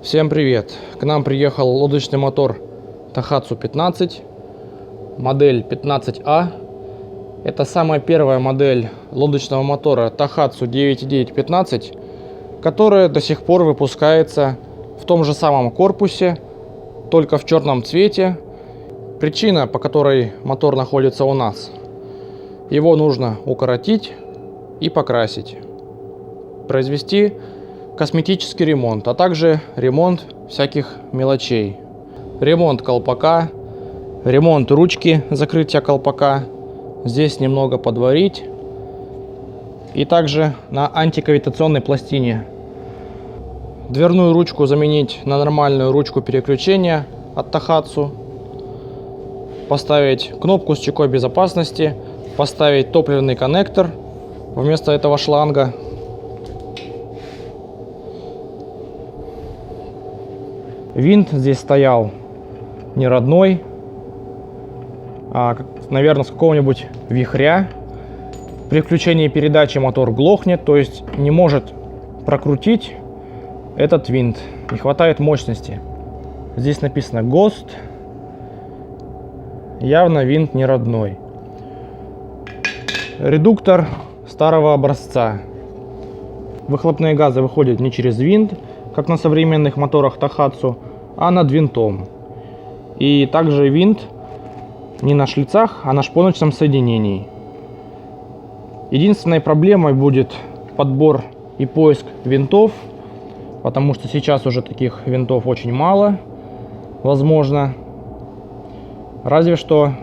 Всем привет! К нам приехал лодочный мотор TOHATSU 15, модель 15A. Это самая первая модель лодочного мотора TOHATSU 9.9.15, которая до сих пор выпускается в том же самом корпусе, только в черном цвете. Причина, по которой мотор находится у нас: его нужно укоротить и покрасить, произвести косметический ремонт, а также ремонт всяких мелочей. Ремонт колпака, ремонт ручки закрытия колпака, здесь немного подварить, и также на антикавитационной пластине. Дверную ручку заменить на нормальную ручку переключения от TOHATSU, поставить кнопку с чекой безопасности, поставить топливный коннектор вместо этого шланга. Винт здесь стоял не родной, а, наверное, с какого-нибудь вихря. При включении передачи мотор глохнет, то есть не может прокрутить этот винт. Не хватает мощности. Здесь написано GHOST. Явно винт не родной. Редуктор старого образца. Выхлопные газы выходят не через винт, как на современных моторах TOHATSU, а над винтом. И также винт не на шлицах, а на шпоночном соединении. Единственной проблемой будет подбор и поиск винтов, потому что сейчас уже таких винтов очень мало, возможно. Разве что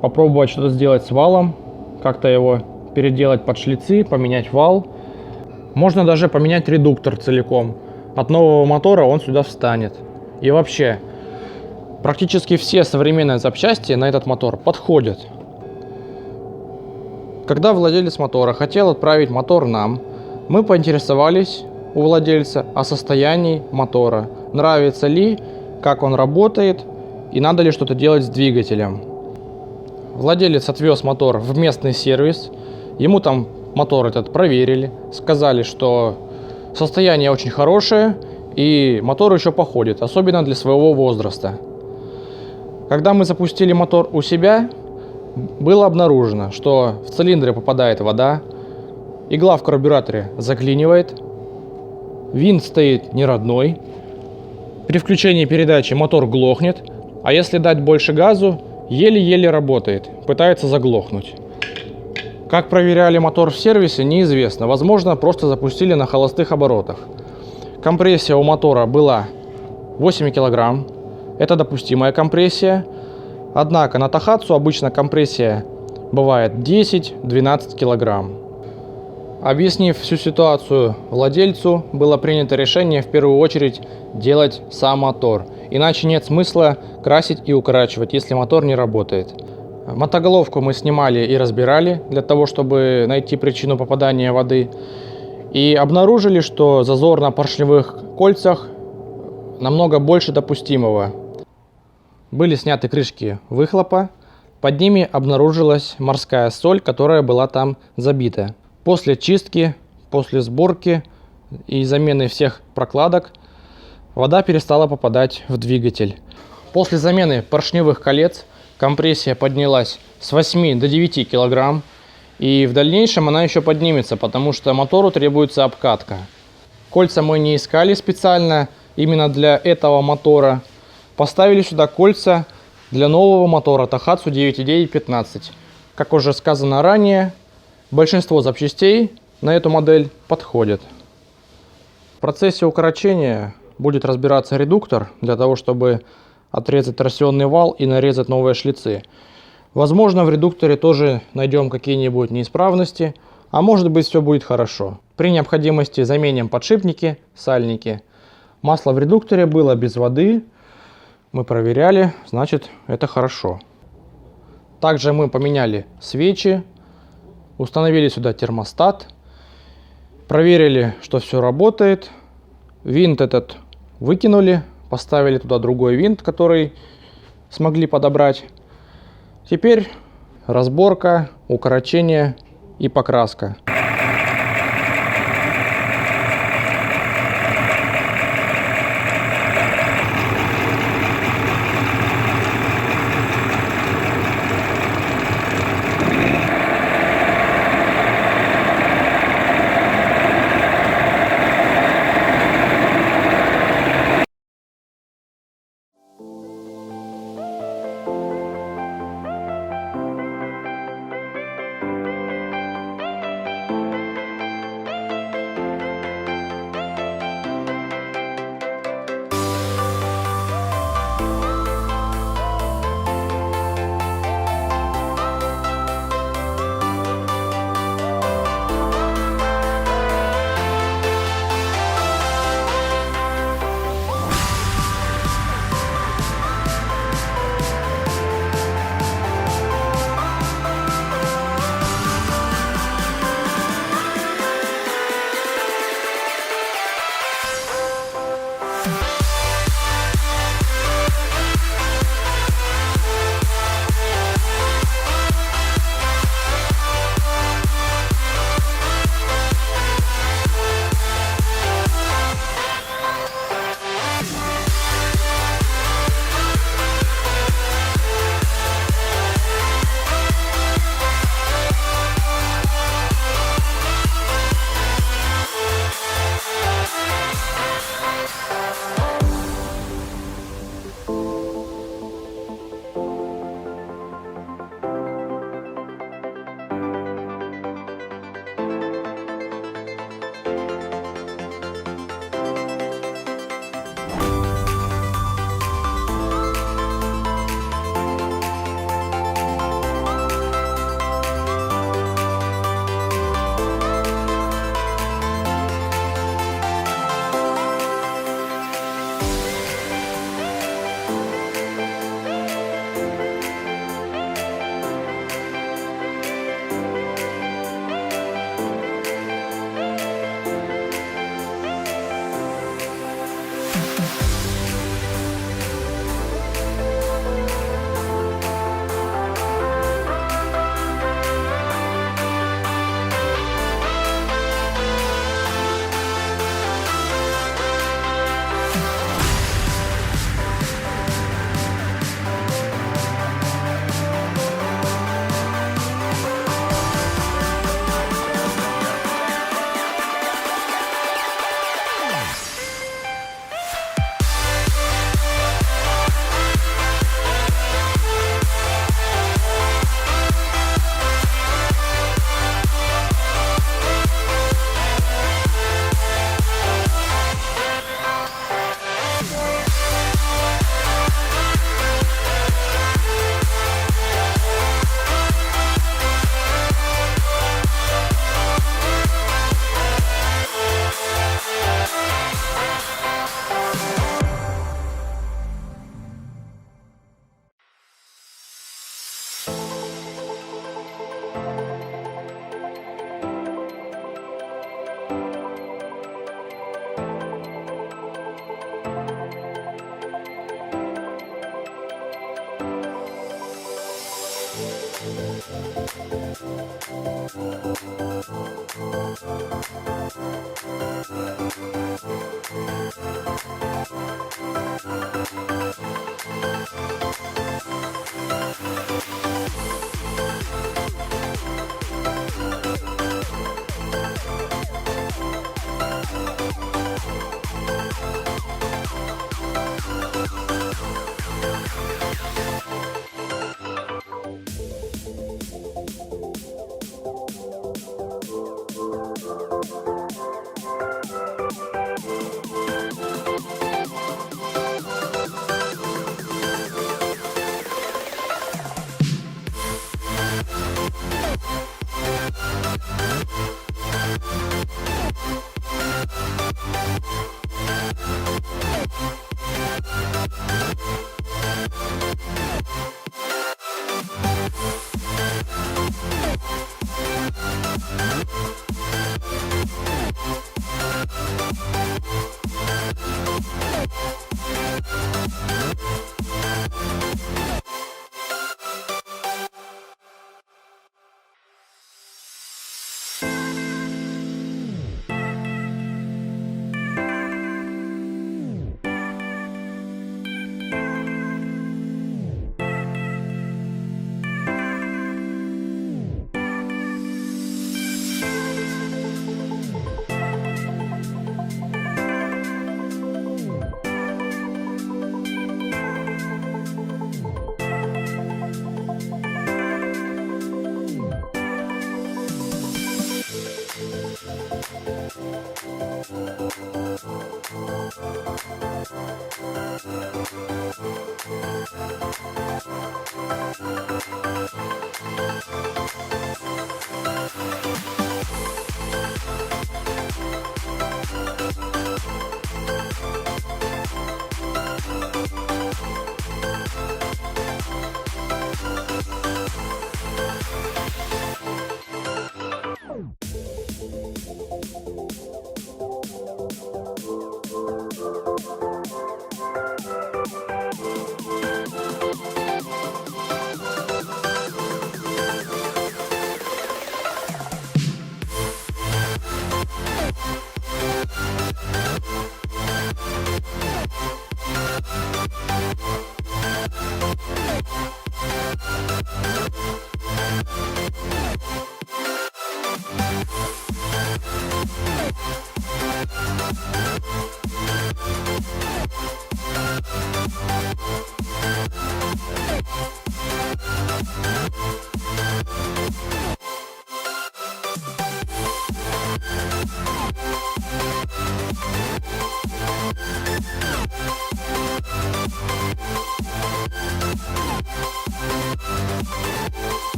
попробовать что-то сделать с валом, как-то его переделать под шлицы, поменять вал. Можно даже поменять редуктор целиком. От нового мотора он сюда встанет. И вообще, практически все современные запчасти на этот мотор подходят. Когда владелец мотора хотел отправить мотор нам, мы поинтересовались у владельца о состоянии мотора, нравится ли, как он работает и надо ли что-то делать с двигателем. Владелец отвез мотор в местный сервис, ему там мотор этот проверили, сказали, что состояние очень хорошее и мотор еще походит, особенно для своего возраста. Когда мы запустили мотор у себя, было обнаружено, что в цилиндры попадает вода, игла в карбюраторе заклинивает, винт стоит не родной, при включении передачи мотор глохнет, а если дать больше газу, еле-еле работает, пытается заглохнуть. Как проверяли мотор в сервисе, неизвестно. Возможно, просто запустили на холостых оборотах. Компрессия у мотора была 8 кг. Это допустимая компрессия. Однако на TOHATSU обычно компрессия бывает 10-12 кг. Объяснив всю ситуацию владельцу, было принято решение в первую очередь делать сам мотор. Иначе нет смысла красить и укорачивать, если мотор не работает. Мотоголовку мы снимали и разбирали для того, чтобы найти причину попадания воды. И обнаружили, что зазор на поршневых кольцах намного больше допустимого. Были сняты крышки выхлопа, под ними обнаружилась морская соль, которая была там забита. После чистки, после сборки и замены всех прокладок вода перестала попадать в двигатель. После замены поршневых колец компрессия поднялась с 8 до 9 кг, и в дальнейшем она еще поднимется, потому что мотору требуется обкатка. Кольца мы не искали специально именно для этого мотора. Поставили сюда кольца для нового мотора TOHATSU 9.9.15. Как уже сказано ранее, большинство запчастей на эту модель подходят. В процессе укорочения будет разбираться редуктор для того, чтобы отрезать торсионный вал и нарезать новые шлицы. Возможно, в редукторе тоже найдем какие-нибудь неисправности, а может быть, все будет хорошо. При необходимости заменим подшипники, сальники. Масло в редукторе было без воды, мы проверяли, значит, это хорошо. Также мы поменяли свечи, установили сюда термостат, проверили, что все работает. Винт этот выкинули, поставили туда другой винт, который смогли подобрать. Теперь разборка, укорочение и покраска.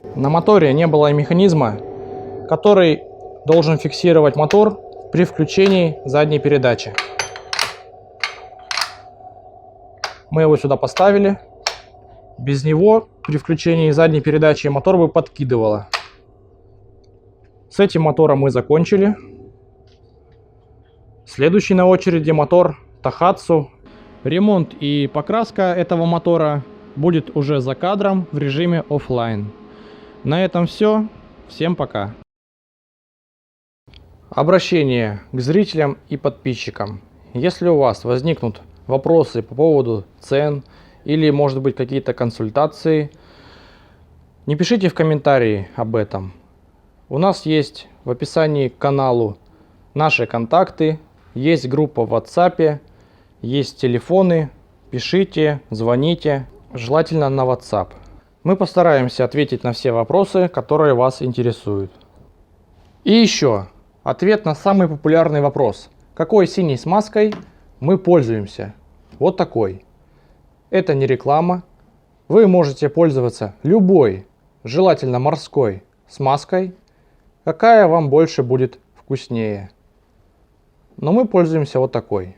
На моторе не было механизма, который должен фиксировать мотор при включении задней передачи. Мы его сюда поставили. Без него при включении задней передачи мотор бы подкидывало. С этим мотором мы закончили. Следующий на очереди мотор TOHATSU. Ремонт и покраска этого мотора будет уже за кадром в режиме оффлайн. На этом все. Всем пока. Обращение к зрителям и подписчикам. Если у вас возникнут вопросы по поводу цен или, может быть, какие-то консультации, не пишите в комментарии об этом. У нас есть в описании к каналу наши контакты, есть группа в WhatsApp, есть телефоны. Пишите, звоните, желательно на WhatsApp. Мы постараемся ответить на все вопросы, которые вас интересуют. И еще ответ на самый популярный вопрос. Какой синей смазкой мы пользуемся? Вот такой. Это не реклама. Вы можете пользоваться любой, желательно морской, смазкой, какая вам больше будет вкуснее. Но мы пользуемся вот такой.